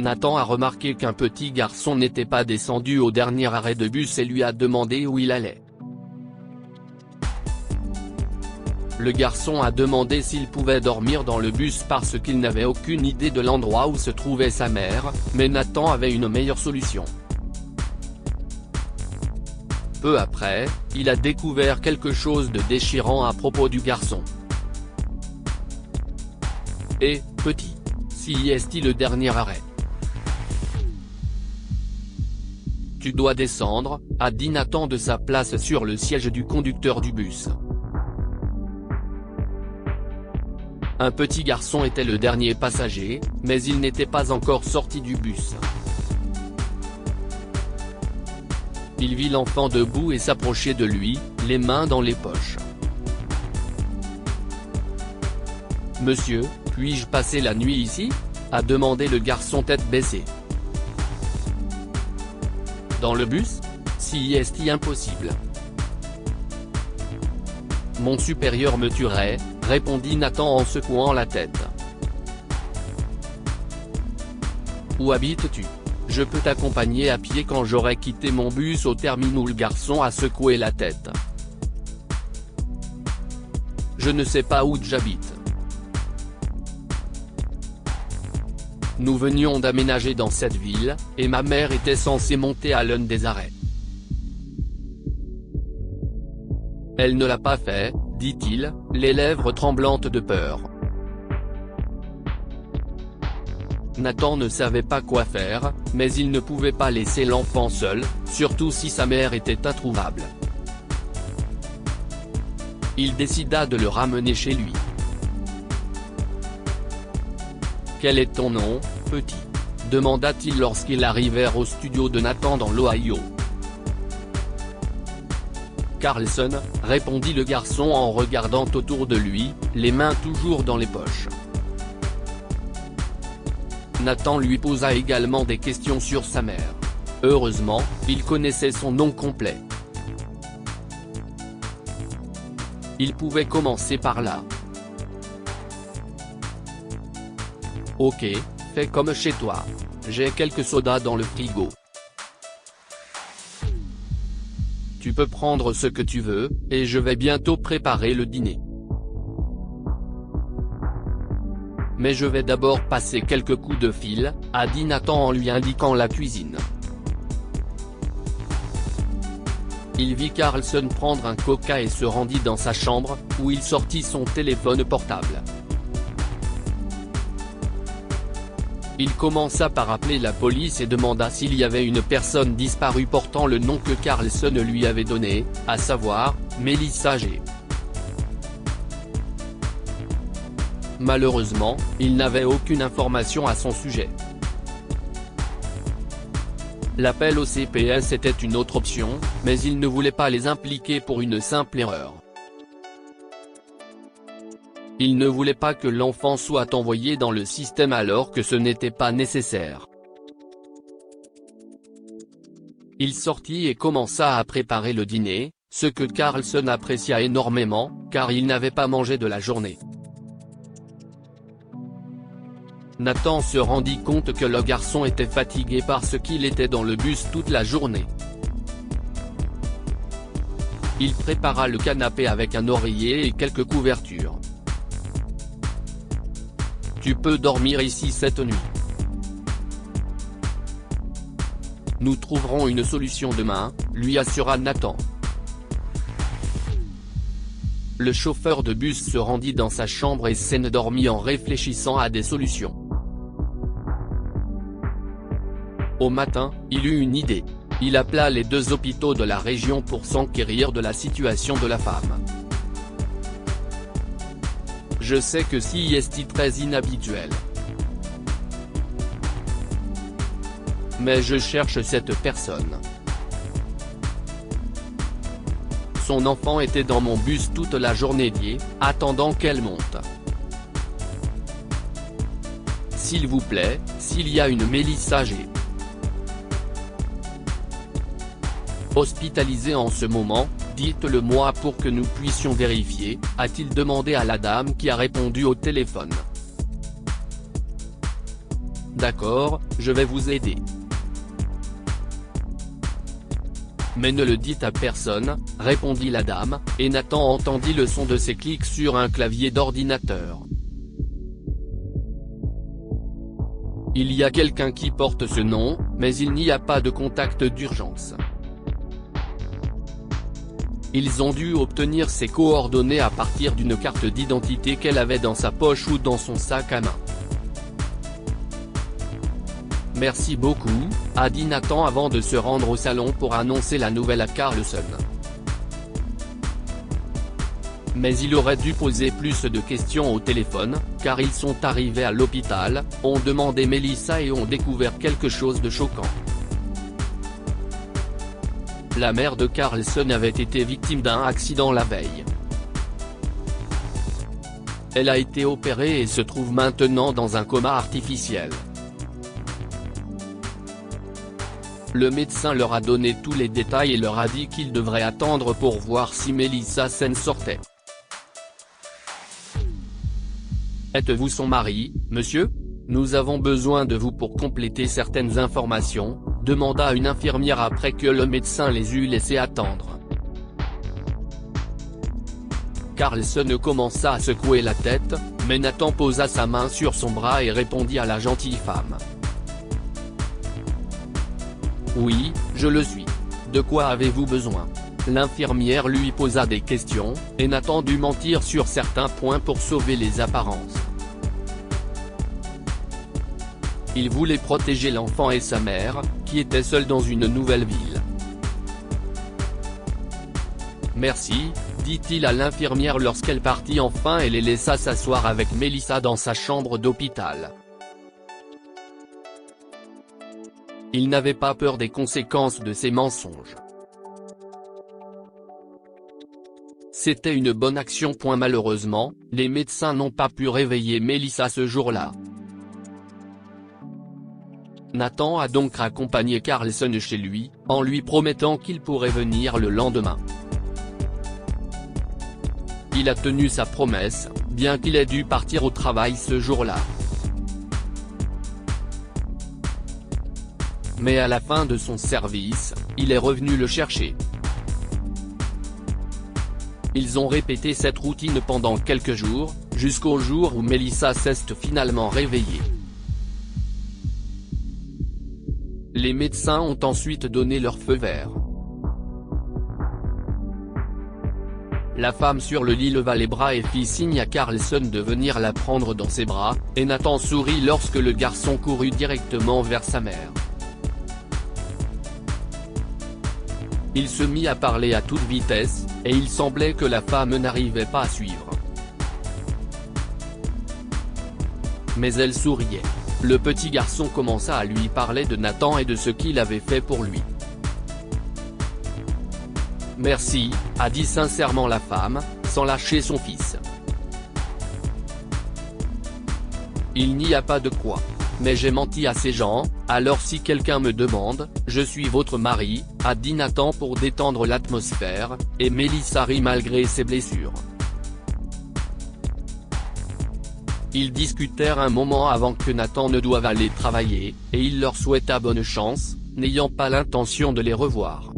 Nathan a remarqué qu'un petit garçon n'était pas descendu au dernier arrêt de bus et lui a demandé où il allait. Le garçon a demandé s'il pouvait dormir dans le bus parce qu'il n'avait aucune idée de l'endroit où se trouvait sa mère, mais Nathan avait une meilleure solution. Peu après, il a découvert quelque chose de déchirant à propos du garçon. Et, petit, si est-il le dernier arrêt? Tu dois descendre, a dit Nathan de sa place sur le siège du conducteur du bus. Un petit garçon était le dernier passager, mais il n'était pas encore sorti du bus. Il vit l'enfant debout et s'approcher de lui, les mains dans les poches. « Monsieur, puis-je passer la nuit ici ?» a demandé le garçon tête baissée. « Dans le bus ? Si est-il impossible. Mon supérieur me tuerait, » répondit Nathan en secouant la tête. « Où habites-tu ? Je peux t'accompagner à pied quand j'aurai quitté mon bus au terminal. » Le garçon a secoué la tête. « Je ne sais pas où j'habite. Nous venions d'aménager dans cette ville, et ma mère était censée monter à l'un des arrêts. Elle ne l'a pas fait, dit-il, les lèvres tremblantes de peur. Nathan ne savait pas quoi faire, mais il ne pouvait pas laisser l'enfant seul, surtout si sa mère était introuvable. Il décida de le ramener chez lui. « Quel est ton nom, petit ?» demanda-t-il lorsqu'ils arrivèrent au studio de Nathan dans l'Ohio. « Carlson », répondit le garçon en regardant autour de lui, les mains toujours dans les poches. Nathan lui posa également des questions sur sa mère. Heureusement, il connaissait son nom complet. Il pouvait commencer par là. « Ok, fais comme chez toi. J'ai quelques sodas dans le frigo. Tu peux prendre ce que tu veux, et je vais bientôt préparer le dîner. Mais je vais d'abord passer quelques coups de fil, » a dit Nathan en lui indiquant la cuisine. Il vit Carlson prendre un coca et se rendit dans sa chambre, où il sortit son téléphone portable. Il commença par appeler la police et demanda s'il y avait une personne disparue portant le nom que Carlson lui avait donné, à savoir, Melissa G. Malheureusement, il n'avait aucune information à son sujet. L'appel au CPS était une autre option, mais il ne voulait pas les impliquer pour une simple erreur. Il ne voulait pas que l'enfant soit envoyé dans le système alors que ce n'était pas nécessaire. Il sortit et commença à préparer le dîner, ce que Carlson apprécia énormément, car il n'avait pas mangé de la journée. Nathan se rendit compte que le garçon était fatigué parce qu'il était dans le bus toute la journée. Il prépara le canapé avec un oreiller et quelques couvertures. « Tu peux dormir ici cette nuit. Nous trouverons une solution demain, » lui assura Nathan. Le chauffeur de bus se rendit dans sa chambre et s'endormit en réfléchissant à des solutions. Au matin, il eut une idée. Il appela les 2 hôpitaux de la région pour s'enquérir de la situation de la femme. « Je sais que si est très inhabituel. Mais je cherche cette personne. Son enfant était dans mon bus toute la journée attendant qu'elle monte. S'il vous plaît, s'il y a une Melissa G. hospitalisée en ce moment, dites-le moi pour que nous puissions vérifier, a-t-il demandé à la dame qui a répondu au téléphone. D'accord, je vais vous aider. Mais ne le dites à personne, répondit la dame, et Nathan entendit le son de ses clics sur un clavier d'ordinateur. Il y a quelqu'un qui porte ce nom, mais il n'y a pas de contact d'urgence. Ils ont dû obtenir ses coordonnées à partir d'une carte d'identité qu'elle avait dans sa poche ou dans son sac à main. Merci beaucoup, a dit Nathan avant de se rendre au salon pour annoncer la nouvelle à Carlson. Mais il aurait dû poser plus de questions au téléphone, car ils sont arrivés à l'hôpital, ont demandé Melissa et ont découvert quelque chose de choquant. La mère de Carlson avait été victime d'un accident la veille. Elle a été opérée et se trouve maintenant dans un coma artificiel. Le médecin leur a donné tous les détails et leur a dit qu'ils devraient attendre pour voir si Melissa s'en sortait. Êtes-vous son mari, monsieur ? Nous avons besoin de vous pour compléter certaines informations, demanda une infirmière après que le médecin les eut laissés attendre. Carlson commença à secouer la tête, mais Nathan posa sa main sur son bras et répondit à la gentille femme. Oui, je le suis. De quoi avez-vous besoin ? L'infirmière lui posa des questions, et Nathan dut mentir sur certains points pour sauver les apparences. Il voulait protéger l'enfant et sa mère, qui étaient seuls dans une nouvelle ville. Merci, dit-il à l'infirmière lorsqu'elle partit enfin et les laissa s'asseoir avec Melissa dans sa chambre d'hôpital. Il n'avait pas peur des conséquences de ses mensonges. C'était une bonne action. Malheureusement, les médecins n'ont pas pu réveiller Melissa ce jour-là. Nathan a donc accompagné Carlson chez lui, en lui promettant qu'il pourrait venir le lendemain. Il a tenu sa promesse, bien qu'il ait dû partir au travail ce jour-là. Mais à la fin de son service, il est revenu le chercher. Ils ont répété cette routine pendant quelques jours, jusqu'au jour où Melissa s'est finalement réveillée. Les médecins ont ensuite donné leur feu vert. La femme sur le lit leva les bras et fit signe à Carlson de venir la prendre dans ses bras, et Nathan sourit lorsque le garçon courut directement vers sa mère. Il se mit à parler à toute vitesse, et il semblait que la femme n'arrivait pas à suivre. Mais elle souriait. Le petit garçon commença à lui parler de Nathan et de ce qu'il avait fait pour lui. Merci, a dit sincèrement la femme, sans lâcher son fils. Il n'y a pas de quoi. Mais j'ai menti à ces gens, alors si quelqu'un me demande, je suis votre mari, a dit Nathan pour détendre l'atmosphère, et Melissa rit malgré ses blessures. Ils discutèrent un moment avant que Nathan ne doive aller travailler, et il leur souhaita bonne chance, n'ayant pas l'intention de les revoir.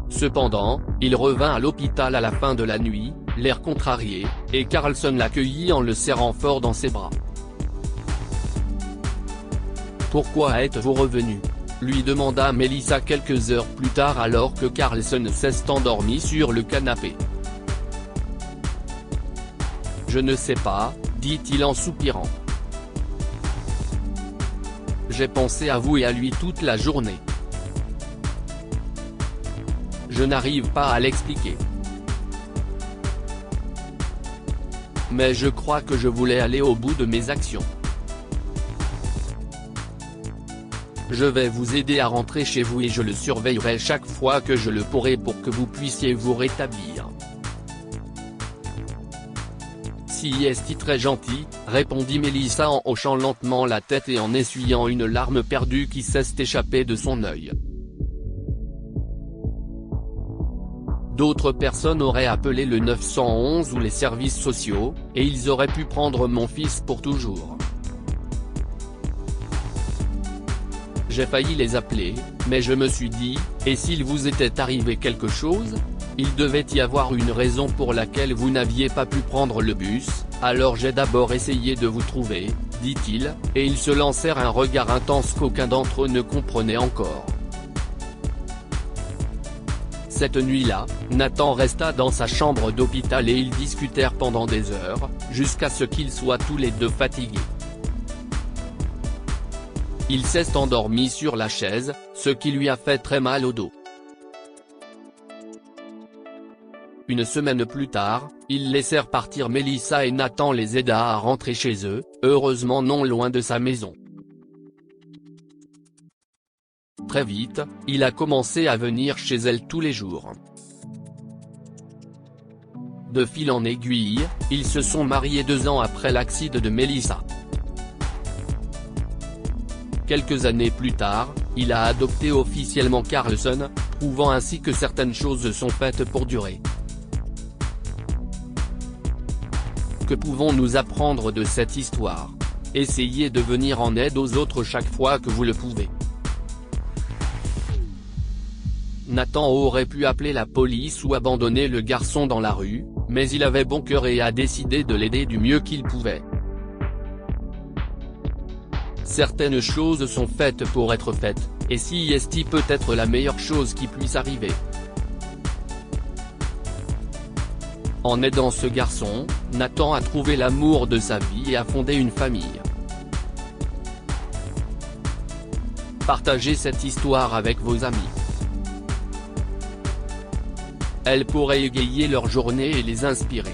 Cependant, il revint à l'hôpital à la fin de la nuit, l'air contrarié, et Carlson l'accueillit en le serrant fort dans ses bras. « Pourquoi êtes-vous revenu ?» lui demanda Melissa quelques heures plus tard alors que Carlson s'est endormi sur le canapé. « Je ne sais pas, » dit-il en soupirant. « J'ai pensé à vous et à lui toute la journée. Je n'arrive pas à l'expliquer. Mais je crois que je voulais aller au bout de mes actions. Je vais vous aider à rentrer chez vous et je le surveillerai chaque fois que je le pourrai pour que vous puissiez vous rétablir. » Si est très gentil, répondit Melissa en hochant lentement la tête et en essuyant une larme perdue qui s'est échappée de son œil. D'autres personnes auraient appelé le 911 ou les services sociaux, et ils auraient pu prendre mon fils pour toujours. j'ai failli les appeler, mais je me suis dit, et s'il vous était arrivé quelque chose ? Il devait y avoir une raison pour laquelle vous n'aviez pas pu prendre le bus, alors j'ai d'abord essayé de vous trouver, dit-il, et ils se lancèrent un regard intense qu'aucun d'entre eux ne comprenait encore. Cette nuit-là, Nathan resta dans sa chambre d'hôpital et ils discutèrent pendant des heures, jusqu'à ce qu'ils soient tous les deux fatigués. Il s'est endormi sur la chaise, ce qui lui a fait très mal au dos. Une semaine plus tard, ils laissèrent partir Mélissa et Nathan les aida à rentrer chez eux, heureusement non loin de sa maison. Très vite, il a commencé à venir chez elle tous les jours. De fil en aiguille, ils se sont mariés 2 ans après l'accident de Mélissa. Quelques années plus tard, il a adopté officiellement Carlson, prouvant ainsi que certaines choses sont faites pour durer. Que pouvons-nous apprendre de cette histoire ? Essayez de venir en aide aux autres chaque fois que vous le pouvez. Nathan aurait pu appeler la police ou abandonner le garçon dans la rue, mais il avait bon cœur et a décidé de l'aider du mieux qu'il pouvait. Certaines choses sont faites pour être faites, et CIST peut être la meilleure chose qui puisse arriver. En aidant ce garçon, Nathan a trouvé l'amour de sa vie et a fondé une famille. Partagez cette histoire avec vos amis. Elle pourrait égayer leur journée et les inspirer.